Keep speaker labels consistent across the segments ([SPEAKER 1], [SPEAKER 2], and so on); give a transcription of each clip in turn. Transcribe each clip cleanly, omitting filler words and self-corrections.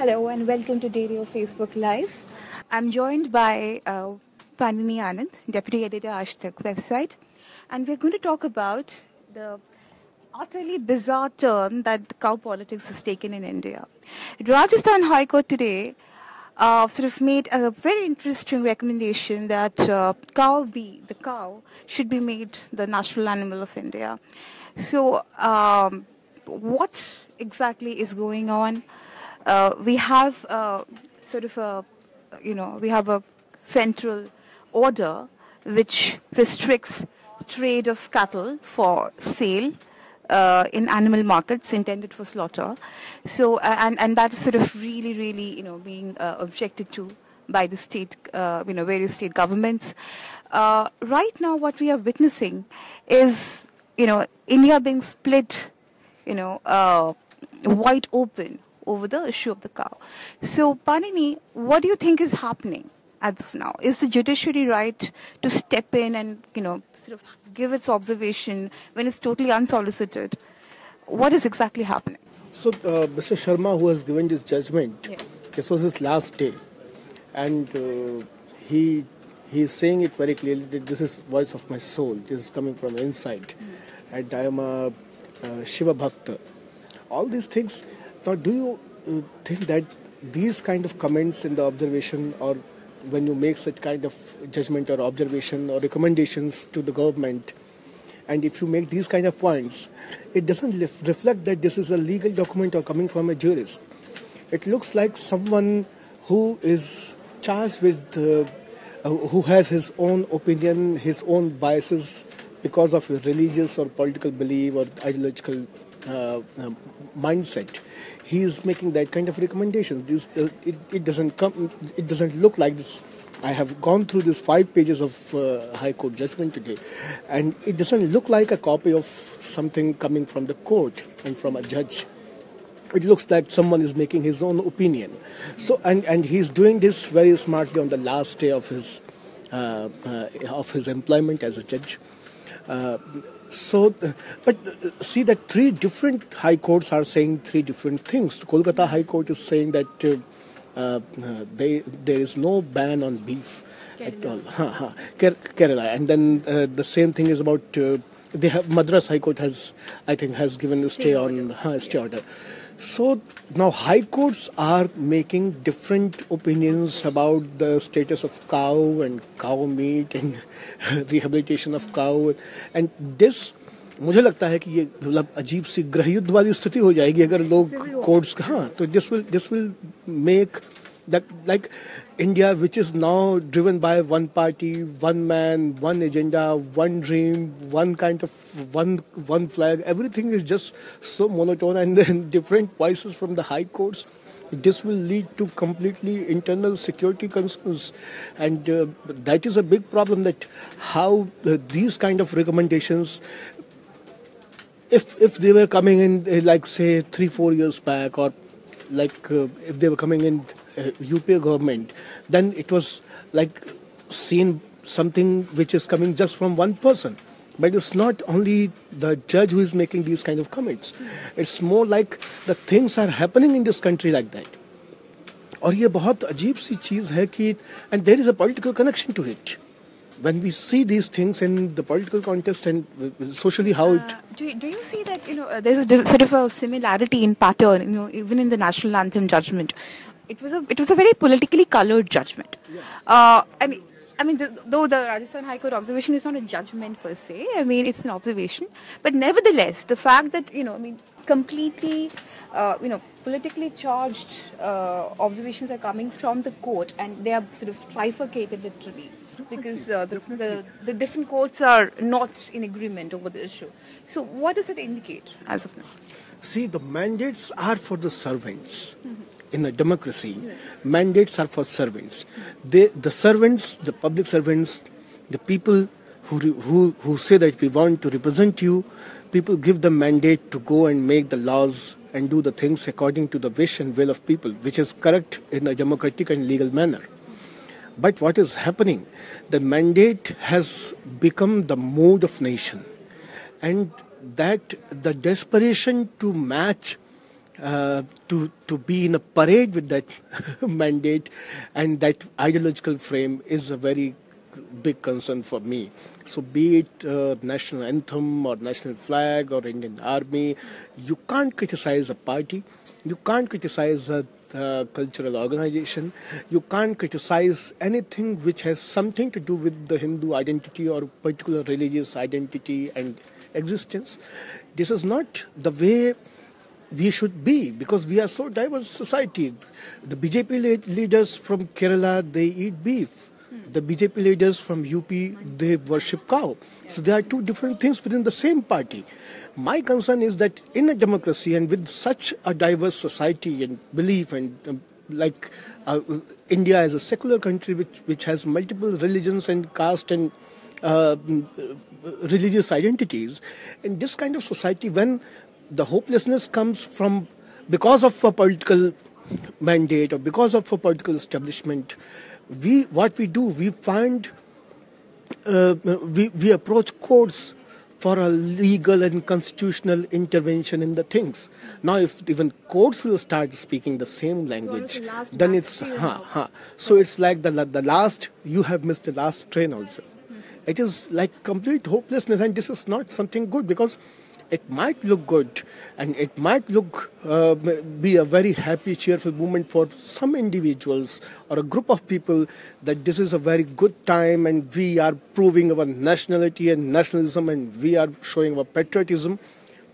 [SPEAKER 1] Hello and welcome to DailyO Facebook Live. I'm joined by Panini Anand, Deputy Editor, Aaj Tak website, and we're going to talk about the utterly bizarre turn that the cow politics has taken in India. Rajasthan High Court today sort of made a very interesting recommendation that the cow should be made the national animal of India. So, what exactly is going on? We have sort of a, we have a central order which restricts trade of cattle for sale in animal markets intended for slaughter. So, and that is sort of really, being objected to by the state, various state governments. Right now, what we are witnessing is, India being split, wide open over the issue of the cow. So, Panini, what do you think is happening as of now? Is the judiciary right to step in and, sort of give its observation when it's totally unsolicited? What is exactly happening?
[SPEAKER 2] So, Mr. Sharma, who has given this judgment, this was his last day. And he is saying it very clearly that this is voice of my soul. This is coming from inside. And I am a Shiva Bhakta. All these things. Now, do you think that these kind of comments in the observation, or when you make such kind of judgment or observation or recommendations to the government, and if you make these kind of points, it doesn't reflect that this is a legal document or coming from a jurist. It looks like someone who is charged with, who has his own opinion, his own biases because of his religious or political belief or ideological mindset. He is making that kind of recommendations. It doesn't look like this. I have gone through this 5 pages of High Court judgment today, and it doesn't look like a copy of something coming from the court and from a judge. It looks like someone is making his own opinion. So, and he's doing this very smartly on the last day of his employment as a judge. But see that 3 different high courts are saying 3 different things. Kolkata High Court is saying that there is no ban on beef at all. Kerala. And then the same thing is about, Madras High Court has given a stay order. So now high courts are making different opinions about the status of cow and cow meat and rehabilitation of cow, and this मुझे लगता है कि ये मतलब अजीब सी गृहयुद्ध वाली स्थिति हो जाएगी अगर लोग कोर्ट्स तो this will make that, like India, which is now driven by one party, one man, one agenda, one dream, one kind of one flag. Everything is just so monotone, and then different voices from the high courts. This will lead to completely internal security concerns, and that is a big problem. That how these kind of recommendations, if they were coming in like say 3-4 years back, or like if they were coming in UPA government, then it was like seen something which is coming just from one person. But it's not only the judge who is making these kind of comments. It's more like the things are happening in this country like that. और ये बहुत अजीब सी चीज़ है कि, and there is a political connection to it. When we see these things in the political context and socially how it...
[SPEAKER 1] Do you see that, there's a sort of a similarity in pattern, even in the national anthem judgment. It was a very politically colored judgment. Yeah. Though the Rajasthan High Court observation is not a judgment per se, it's an observation. But nevertheless, the fact that, completely, politically charged observations are coming from the court, and they are sort of trifurcated literally, because the different courts are not in agreement over the issue. So what does it indicate as of now?
[SPEAKER 2] See, the mandates are for the servants. Mm-hmm. In a democracy, mandates are for servants. The servants, the public servants, the people who say that we want to represent you, people give the mandate to go and make the laws and do the things according to the wish and will of people, which is correct in a democratic and legal manner. But what is happening? The mandate has become the mood of nation, and that the desperation to match to be in a parade with that mandate and that ideological frame is a very big concern for me. So be it national anthem or national flag or Indian Army, you can't criticize a party, you can't criticize a cultural organization, you can't criticize anything which has something to do with the Hindu identity or particular religious identity and existence. This is not the way we should be, because we are so diverse society. The BJP leaders from Kerala, they eat beef. The BJP leaders from UP, they worship cow. So there are two different things within the same party. My concern is that in a democracy and with such a diverse society and belief and like India as a secular country which has multiple religions and caste and religious identities, in this kind of society, when the hopelessness comes from because of a political mandate or because of a political establishment, we find we approach courts for a legal and constitutional intervention in the things. Now, if even courts will start speaking the same language, then it's So it's like the last, you have missed the last train also. It is like complete hopelessness, and this is not something good, because it might look good and it might look be a very happy, cheerful moment for some individuals or a group of people, that this is a very good time and we are proving our nationality and nationalism and we are showing our patriotism.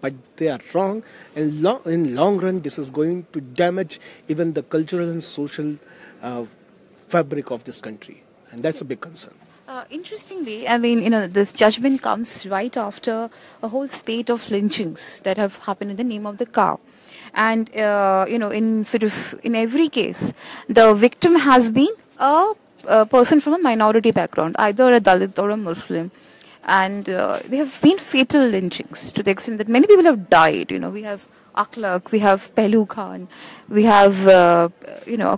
[SPEAKER 2] But they are wrong, and in long run this is going to damage even the cultural and social fabric of this country, and that's a big concern.
[SPEAKER 1] Interestingly, I mean, this judgment comes right after a whole spate of lynchings that have happened in the name of the cow. And, in every case, the victim has been a person from a minority background, either a Dalit or a Muslim. And there have been fatal lynchings to the extent that many people have died. We have Akhlaq, we have Pehlu Khan, we have,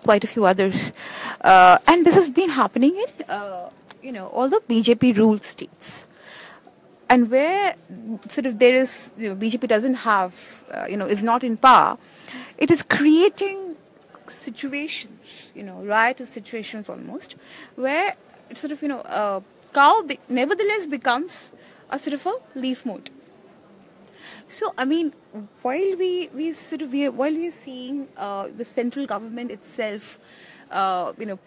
[SPEAKER 1] quite a few others. And this has been happening in all the BJP ruled states, and where there is, BJP doesn't have, is not in power, it is creating situations, riotous situations almost, where it's cow nevertheless becomes a sort of a leaf motive. So, I mean, while we are seeing the central government itself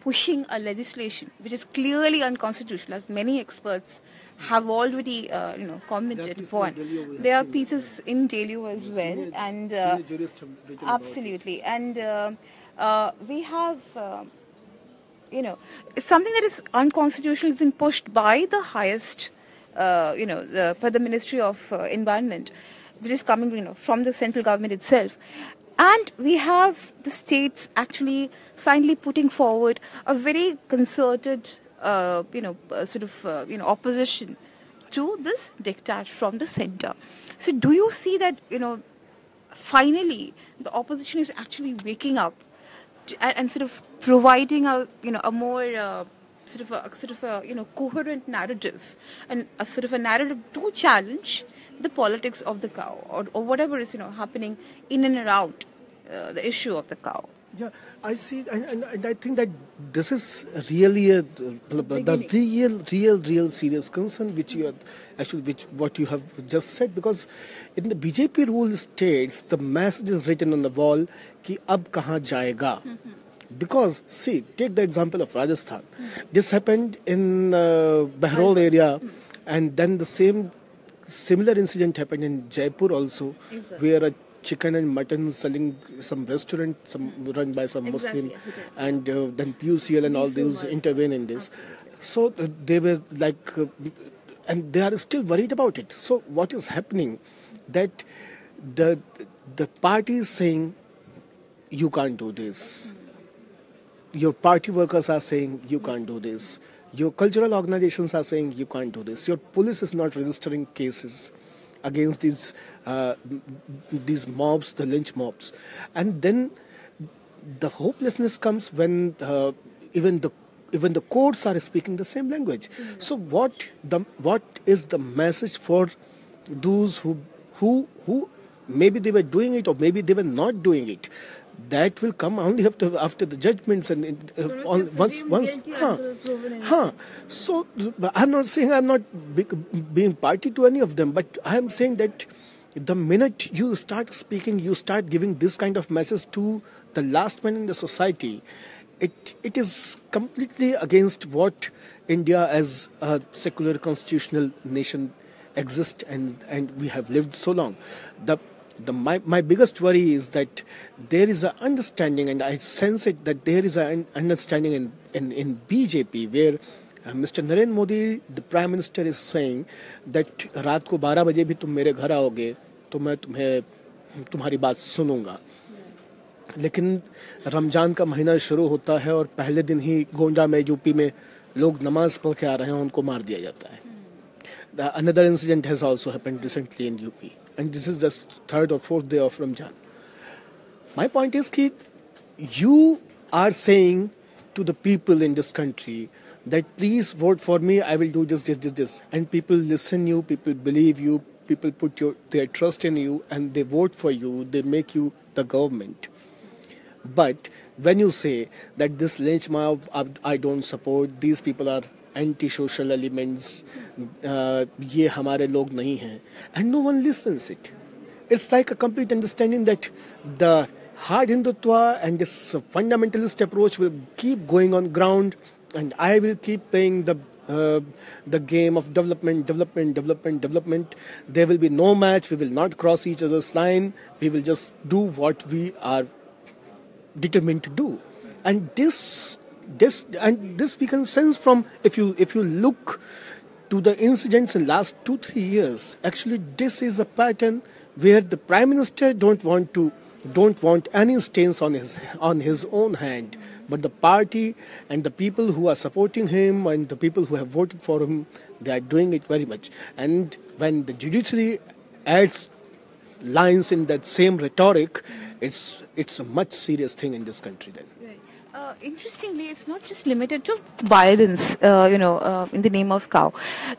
[SPEAKER 1] pushing a legislation which is clearly unconstitutional, as many experts have already, commented upon. There are pieces in DailyO as well, and absolutely, and we have, something that is unconstitutional has been pushed by the highest, by the Ministry of Environment, which is coming, from the central government itself. And we have the states actually finally putting forward a very concerted, opposition to this diktat from the center. So do you see that, finally the opposition is actually waking up and sort of providing a more coherent narrative, and a sort of a narrative to challenge the politics of the cow, or whatever is happening in and around the issue of the cow?
[SPEAKER 2] Yeah, I see, and I think that this is really the real serious concern, which you are what you have just said, because in the BJP ruled states, the message is written on the wall, ki ab kahan jayega. Because, see, take the example of Rajasthan. This happened in Behrol area, and then the similar incident happened in Jaipur also, where a chicken and mutton selling some restaurant, run by some Muslim, and then PUCL and all those intervene in this. So they were like, and they are still worried about it. So what is happening? That the party is saying, you can't do this. Your party workers are saying, you can't do this. Your cultural organizations are saying, you can't do this. Your police is not registering cases against these mobs, the lynch mobs. And then the hopelessness comes when even the courts are speaking the same language. So what is the message for those who maybe they were doing it or maybe they were not doing it. That will come only after the judgments and once. So I'm not saying I'm not being party to any of them, but I'm saying that the minute you start speaking, you start giving this kind of message to the last man in the society. It is completely against what India as a secular constitutional nation exists and we have lived so long. My biggest worry is that there is an understanding, and I sense it, that there is an understanding in BJP where Mr. Narendra Modi, the Prime Minister, is saying that रात को 12 बजे भी तुम मेरे घर आओगे तो मैं तुम्हारी बात सुनूंगा. लेकिन रमजान का महीना शुरू होता है और पहले दिन ही गोंडा में यूपी में लोग नमाज पढ़ के आ रहे हैं, उनको मार दिया जाता है. Another incident has also happened recently in UP, and this is just third or fourth day of Ramjan. My point is that you are saying to the people in this country that please vote for me, I will do this, and people listen you, people believe you, people put their trust in you, and they vote for you, they make you the government. But when you say that this lynch mob I don't support, these people are anti-social elements, ये हमारे लोग नहीं हैं, and no one listens it. It's like a complete understanding that the hard Hindutva and this fundamentalist approach will keep going on ground, and I will keep playing the game of development. There will be no match. We will not cross each other's line. We will just do what we are determined to do, and this we can sense from if you look to the incidents in last 2-3 years. Actually, this is a pattern where the Prime Minister don't want any stains on his own hand, but the party and the people who are supporting him and the people who have voted for him, they are doing it very much. And when the judiciary adds lines in that same rhetoric, it's a much serious thing in this country then.
[SPEAKER 1] Interestingly, it's not just limited to violence, in the name of cow.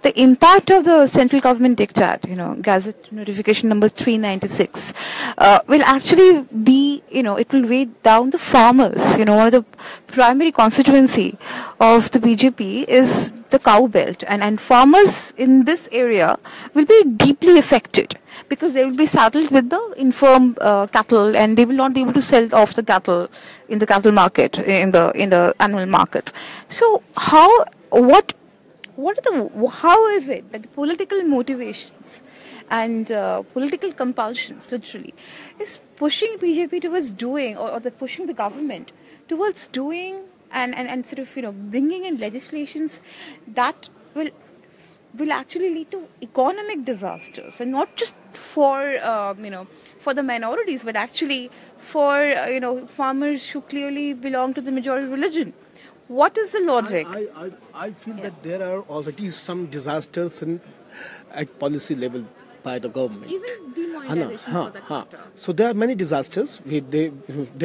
[SPEAKER 1] The impact of the central government diktat, Gazette notification number 396, will actually be, it will weigh down the farmers. One of the primary constituency of the BJP is the cow belt, and farmers in this area will be deeply affected because they will be saddled with the infirm cattle, and they will not be able to sell off the cattle in the cattle market, in the animal markets. So how is it that the political motivations and political compulsions literally is pushing BJP towards doing, or pushing the government towards doing and sort of bringing in legislations that will actually lead to economic disasters, and not just for for the minorities, but actually for farmers who clearly belong to the majority religion. What is the logic?
[SPEAKER 2] I feel that there are already some disasters at policy level by the government.
[SPEAKER 1] Even demonetization for that matter.
[SPEAKER 2] So there are many disasters. They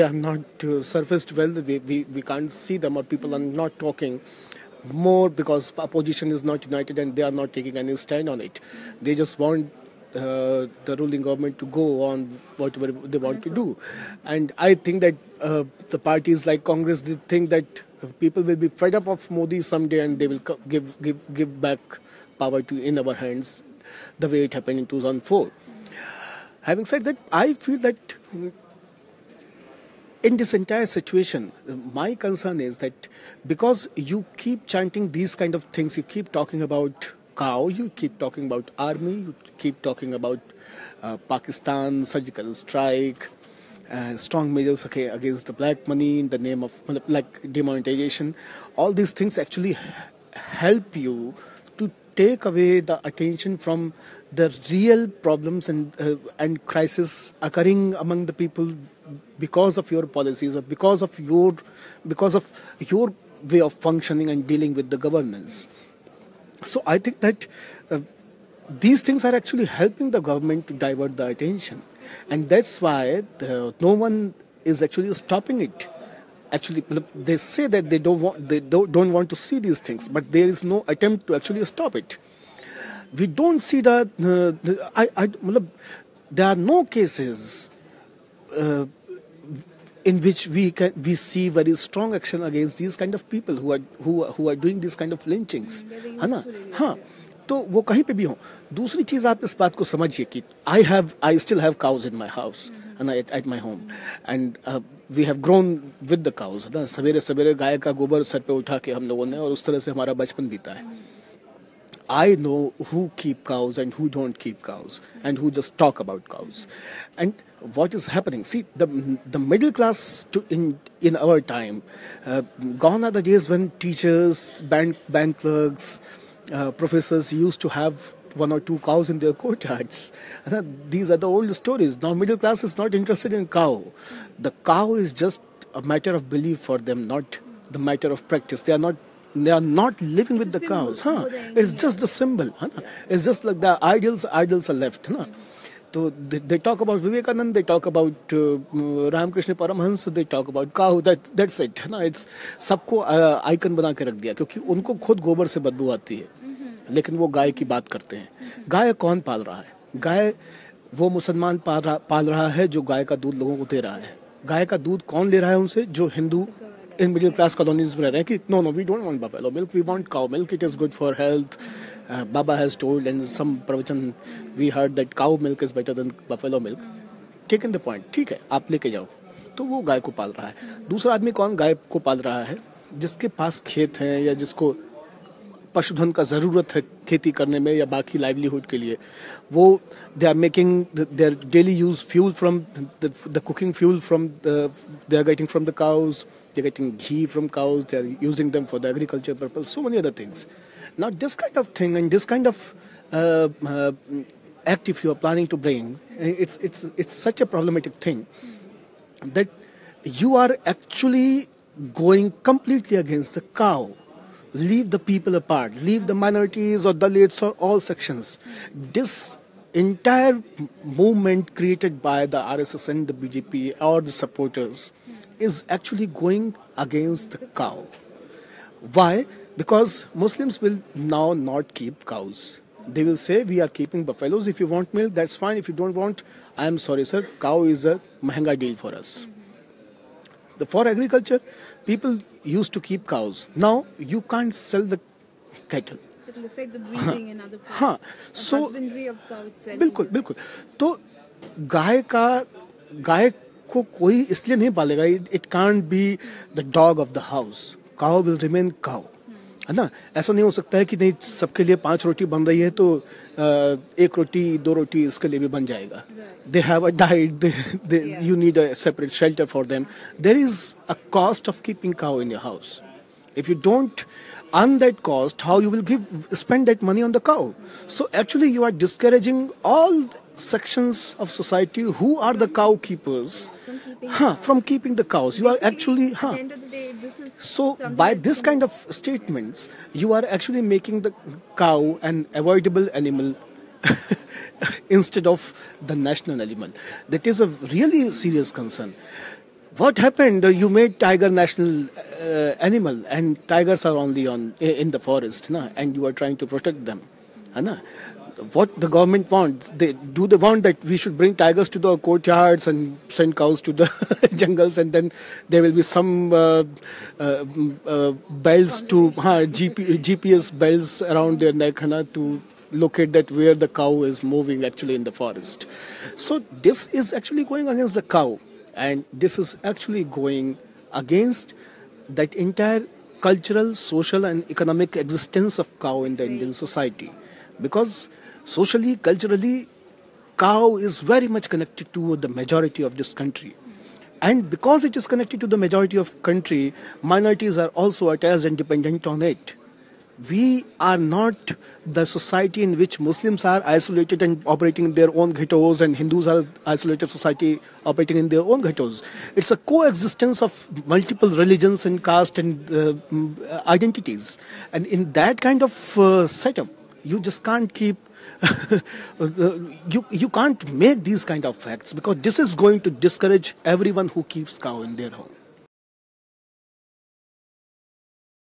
[SPEAKER 2] are not surfaced well. We can't see them, or people are not talking more because opposition is not united and they are not taking any stand on it. They just want the ruling government to go on whatever they want to do. And I think that the parties like Congress, they think that people will be fed up of Modi someday and they will give back power in our hands the way it happened in 2004. Having said that, I feel that in this entire situation, my concern is that because you keep chanting these kind of things, you keep talking about cow, you keep talking about army, you keep talking about Pakistan, surgical strike, strong measures against the black money in the name of like demonetization. All these things actually help you to take away the attention from the real problems and crisis occurring among the people because of your policies or because of your way of functioning and dealing with the governance. So I think that these things are actually helping the government to divert the attention, and that's why no one is actually stopping it. Actually, they say that they don't want to see these things, but there is no attempt to actually stop it. We don't see that. there are no cases in which we see very strong action against these kind of people who are doing these kind of lynchings, है ना? हाँ, तो वो कहीं पे भी हो. दूसरी चीज आप इस बात को समझिए कि I still have cows in my house, है ना, at my home, and we have grown with the cows, है ना. सवेरे सवेरे गाय का गोबर सर पे उठा के हम लोगों ने, और उस तरह से हमारा बचपन बीता है. I know who keep cows and who don't keep cows, and who just talk about cows. And what is happening? See, the middle class in our time, gone are the days when teachers, bank clerks, professors used to have one or two cows in their courtyards. These are the old stories. Now middle class is not interested in cow. The cow is just a matter of belief for them, not the matter of practice. They are not living with the cows. It's just the symbol. It's just like the ideals are left. So they talk about Vivekanand, they talk about Ramakrishna Paramhans, they talk about cow. That's it. It's सबको icon बना के रख दिया, क्योंकि उनको खुद गोबर से बदबू आती है, लेकिन वो गाय की बात करते हैं. गाय कौन पाल रहा है? गाय वो मुसलमान पाल रहा है जो गाय का दूध लोगों को दे रहा है. गाय का दूध कौन ले रहा है उनसे? जो Hindu in middle class colonies में रह रहे हैं कि no, we don't want buffalo milk, we want cow milk, it is good for health. Baba has told in some pravachan we heard that cow milk is better than buffalo milk. Taken the point, ठीक है, आप लेके जाओ. तो वो गाय को पाल रहा है. दूसरा आदमी कौन गाय को पाल रहा है? जिसके पास खेत हैं या जिसको पशुधन का जरूरत है खेती करने में या बाकी लाइवलीहुड के लिए, वो they are making their daily use fuel from the cooking fuel from they are getting from the cows, they are getting ghee from cows, they are using them for the agriculture purpose, so many other things. Now this kind of thing and this kind of act, if you are planning to bring, it's such a problematic thing that you are actually going completely against the cow. Leave the people apart, leave the minorities or Dalits or all sections. This entire movement created by the RSS and the BJP or the supporters is actually going against the cow. Why? Because Muslims will now not keep cows. They will say, we are keeping buffaloes. If you want milk, that's fine. If you don't want, I am sorry, sir. Cow is a mahenga deal for us. For agriculture, people used to keep cows. Now, you can't sell the cattle.
[SPEAKER 1] It will affect the breeding in other places.
[SPEAKER 2] So,
[SPEAKER 1] husbandry of cows.
[SPEAKER 2] बिल्कुल. तो गाय को कोई इसलिए नहीं पालेगा. It can't be the dog of the house. Cow will remain cow. है ना? ऐसा नहीं हो सकता है कि नहीं सबके लिए 5 रोटी बन रही है तो 1 रोटी 2 रोटी इसके लिए भी बन जाएगा. They have a diet. You need a separate shelter for them. There is a cost of keeping cow in your house. If you don't earn that cost, how you will spend that money on the cow? So actually, you are discouraging all sections of society who are the cow keepers from keeping the cows. You are actually.
[SPEAKER 1] At the end of the day, this is
[SPEAKER 2] So by this kind of statements, you are actually making the cow an avoidable animal instead of the national animal. That is a really serious concern. What happened? You made tiger national animal, and tigers are only in the forest, and you are trying to protect them. What the government wants? They want that we should bring tigers to the courtyards and send cows to the jungles, and then there will be some bells to GPS bells around their neck to locate that where the cow is moving actually in the forest. So this is actually going against the cow, and this is actually going against that entire cultural, social and economic existence of cow in the Indian society. Because socially, culturally, cow is very much connected to the majority of this country. And because it is connected to the majority of country, minorities are also attached and dependent on it. We are not the society in which Muslims are isolated and operating in their own ghettos, and Hindus are isolated society operating in their own ghettos. It's a coexistence of multiple religions and caste and identities. And in that kind of setup, you just can't keep you can't make these kind of facts, because this is going to discourage everyone who keeps cow in their home.